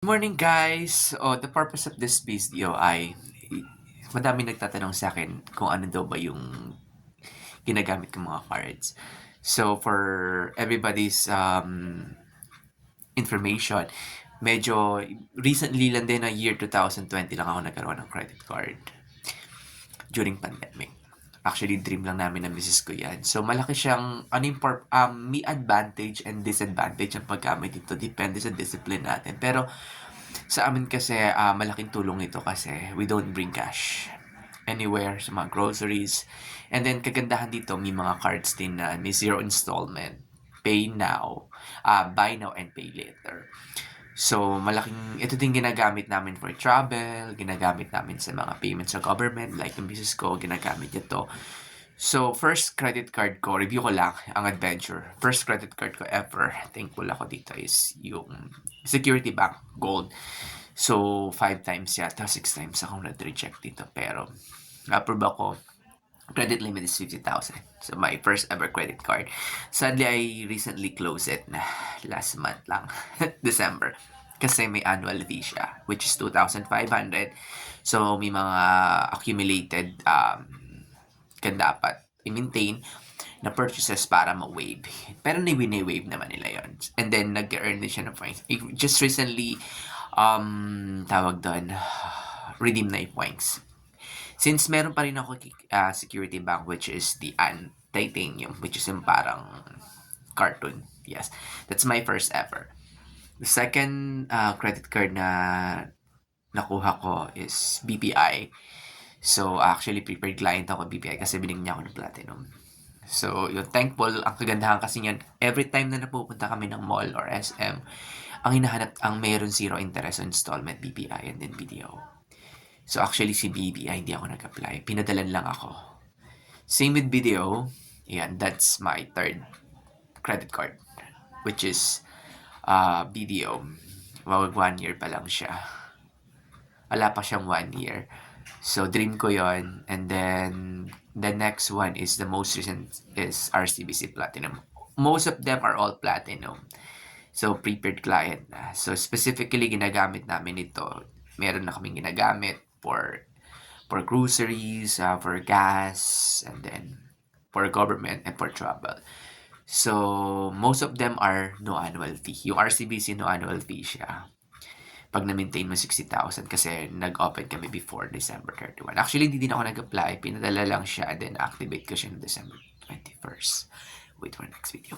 Good morning guys! The purpose of this video ay madami nagtatanong sa akin kung ano daw ba yung ginagamit kong mga cards. So for everybody's information, medyo recently lang din na year 2020 lang ako nagkaroon ng credit card during pandemic. Actually, dream lang namin ng misis ko yan. So, malaki siyang, may advantage and disadvantage ang paggamit dito. Depende sa discipline natin. Pero, sa amin kasi, malaking tulong ito kasi we don't bring cash anywhere sa mga groceries. And then, kagandahan dito, may mga cards din na may zero installment, pay now, buy now and pay later. So, ito din ginagamit namin for travel, ginagamit namin sa mga payments sa government, like yung business ko, ginagamit ito. So, first credit card ko, review ko lang, ang adventure. First credit card ko ever, thankful ako dito, is yung Security Bank Gold. So, 5 times yata, 6 times akong na-reject dito. Pero, approve ako. Credit limit is 50,000. So, my first ever credit card. Sadly, I recently closed it na last month lang, December. Kasi may annual fee siya, which is 2,500. So, may mga accumulated ka dapat i-maintain na purchases para ma-waive. Pero na-waive naman nila yon. And then, nag-earn din siya ng points. Just recently, tawag doon, redeem na yung points. Since meron pa rin ako Security Bank, which is the Titanium, which is yung parang cartoon. Yes, that's my first ever. The second credit card na nakuha ko is BPI. So, actually, prepared client ako BPI kasi binigyan niya ako ng Platinum. So, yung thankful, ang kagandahan kasi yan, every time na napupunta kami ng mall or SM, ang hinahanap, ang mayroon zero interest on installment, BPI and then BDO. So, actually, si BPI, hindi ako nag-apply. Pinadalan lang ako. Same with BDO. Yan, that's my third credit card, which is BDO. Wag 1 year pa lang siya. Wala pa siyang 1 year. So, dream ko yon. And then, the next one is the most recent is RCBC Platinum. Most of them are all Platinum. So, prepared client na. So, specifically, ginagamit namin ito. Meron na kaming ginagamit for groceries, for gas, and then for government and for travel. So, most of them are no annual fee. Yung RCBC, no annual fee siya. Pag na-maintain mo 60,000 kasi nag-open kami before December 31. Actually, hindi din ako nag-apply. Pinadala lang siya, then activate ko siya no December 21st. Wait for next video.